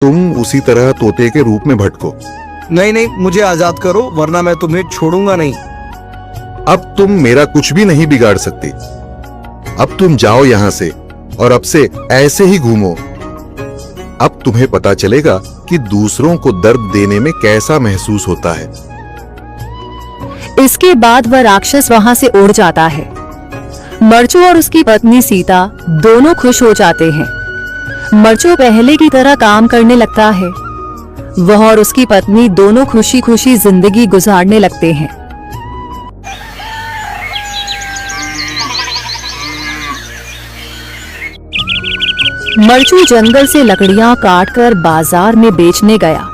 तुम उसी तरह तोते के रूप में भटको। नहीं नहीं, मुझे आजाद करो वरना मैं तुम्हें छोड़ूंगा नहीं। अब तुम मेरा कुछ भी नहीं बिगाड़ सकते। अब तुम जाओ यहां से और अब से ऐसे ही घूमो। अब तुम्हें पता चलेगा कि दूसरों को दर्द देने में कैसा महसूस होता है। इसके बाद वह राक्षस वहां से उड़ जाता है। मरचू और उसकी पत्नी सीता दोनों खुश हो जाते हैं। मरचू पहले की तरह काम करने लगता है। वह और उसकी पत्नी दोनों खुशी खुशी जिंदगी गुजारने लगते हैं। मरचू जंगल से लकड़ियां काटकर बाजार में बेचने गया,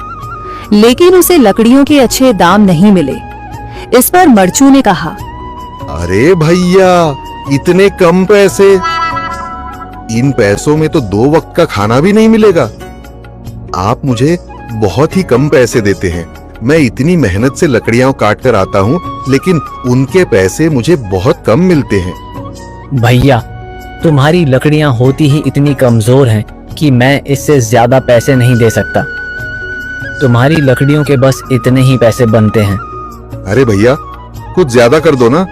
लेकिन उसे लकड़ियों के अच्छे दाम नहीं मिले। इस पर मरचू ने कहा, अरे भैया, इतने कम पैसे? इन पैसों में तो 2 वक्त का खाना भी नहीं मिलेगा। आप मुझे बहुत ही कम पैसे देते हैं। मैं इतनी मेहनत से लकड़ियां काट कर आता हूँ, लेकिन उनके पैसे मुझे बहुत कम मिलते हैं। भैया, तुम्हारी लकड़ियां होती ही इतनी कमजोर हैं कि मैं इससे ज्यादा पैसे नहीं दे सकता। तुम्हारी लकड़ियों के बस इतने ही पैसे बनते हैं। अरे भैया, कुछ ज्यादा कर दो ना।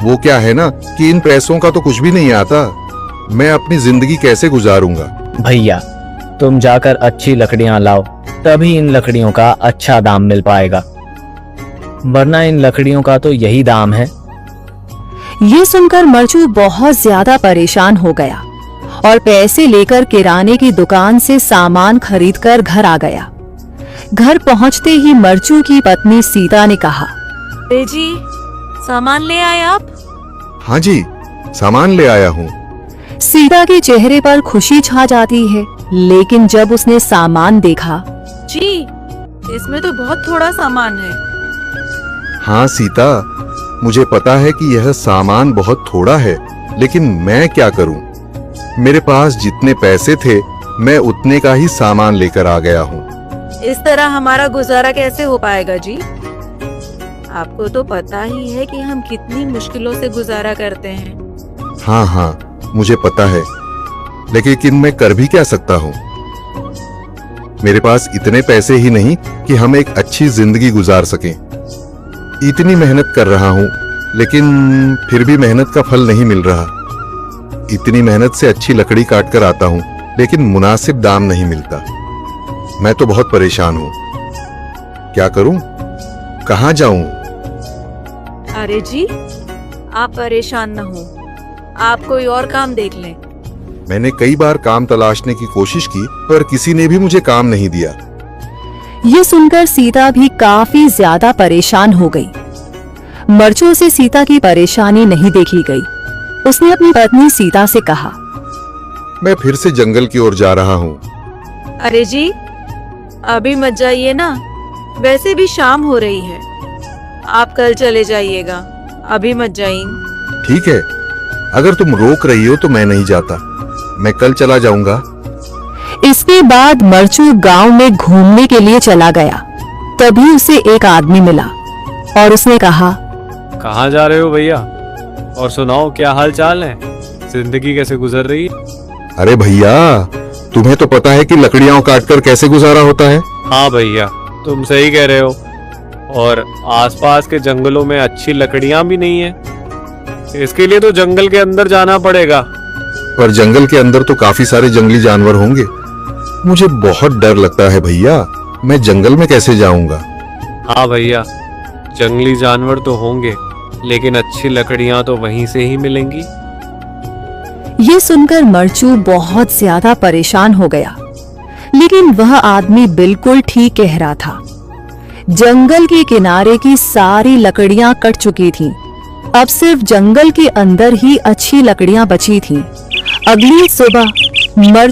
वो क्या है ना कि इन पैसों का तो कुछ भी नहीं आता। मैं अपनी जिंदगी कैसे गुजारूंगा? भैया, तुम जाकर अच्छी लकड़ियां लाओ, तभी इन लकड़ियों का अच्छा दाम मिल पाएगा, वरना इन लकड़ियों का तो यही दाम है। ये सुनकर मरचू बहुत ज्यादा परेशान हो गया और पैसे लेकर किराने की दुकान से सामान खरीदकर घर आ गया। घर पहुंचते ही मरचू की पत्नी सीता ने कहा, अरे जी, सामान ले आए आप? हाँ जी, सामान ले आया हूँ। सीता के चेहरे पर खुशी छा जाती है, लेकिन जब उसने सामान देखा, जी, इसमें तो बहुत थोड़ा सामान है। हाँ सीता, मुझे पता है कि यह सामान बहुत थोड़ा है, लेकिन मैं क्या करूं? मेरे पास जितने पैसे थे, मैं उतने का ही सामान लेकर आ गया हूँ। इस तरह हमारा गुजारा कैसे हो पाएगा जी? आपको तो पता ही है कि हम कितनी मुश्किलों से गुजारा करते हैं। हाँ हाँ, मुझे पता है, लेकिन मैं कर भी क्या सकता हूँ? मेरे पास इतने पैसे ही नहीं कि हम एक अच्छी जिंदगी गुजार सकें। इतनी मेहनत कर रहा हूँ, लेकिन फिर भी मेहनत का फल नहीं मिल रहा। इतनी मेहनत से अच्छी लकड़ी काट कर आता हूँ, लेकिन मुनासिब दाम नहीं मिलता। मैं तो बहुत परेशान हूँ। क्या करूँ? कहाँ जाऊँ? अरे जी, आप परेशान न हो, आप कोई और काम देख लें। मैंने कई बार काम तलाशने की कोशिश की, पर किसी ने भी मुझे काम नहीं दिया। ये सुनकर सीता भी काफी ज्यादा परेशान हो गई। मरचू से सीता की परेशानी नहीं देखी गई। उसने अपनी पत्नी सीता से कहा, मैं फिर से जंगल की ओर जा रहा हूँ। अरे जी, अभी मत जाइए ना, वैसे भी शाम हो रही है। आप कल चले जाइएगा, अभी मत जाइए। ठीक है, अगर तुम रोक रही हो तो मैं नहीं जाता। मैं कल चला जाऊंगा। इसके बाद मरचू गांव में घूमने के लिए चला गया। तभी उसे एक आदमी मिला और उसने कहा, कहाँ जा रहे हो भैया? और सुनाओ, क्या हाल चाल है? जिंदगी कैसे गुजर रही है? अरे भैया, तुम्हें तो पता है कि लकड़ियां काटकर कैसे गुजारा होता है। हाँ भैया, तुम सही कह रहे हो। और आसपास के जंगलों में अच्छी लकड़ियां भी नहीं है। इसके लिए तो जंगल के अंदर जाना पड़ेगा। पर जंगल के अंदर तो काफी सारे जंगली जानवर होंगे। मुझे बहुत डर लगता है भैया, मैं जंगल में कैसे जाऊंगा? हाँ भैया, जंगली जानवर तो होंगे, लेकिन अच्छी लकड़ियां तो वहीं से ही मिलेंगी। ये सुनकर मरचू बहुत ज्यादा परेशान हो गया, लेकिन वह आदमी बिल्कुल ठीक कह रहा था। जंगल के किनारे की सारी लकड़ियां कट चुकी थीं। अब सिर्फ जंगल के अंदर ही अच्छी लकड़ियां बची थीं। अगली सुबह मरचू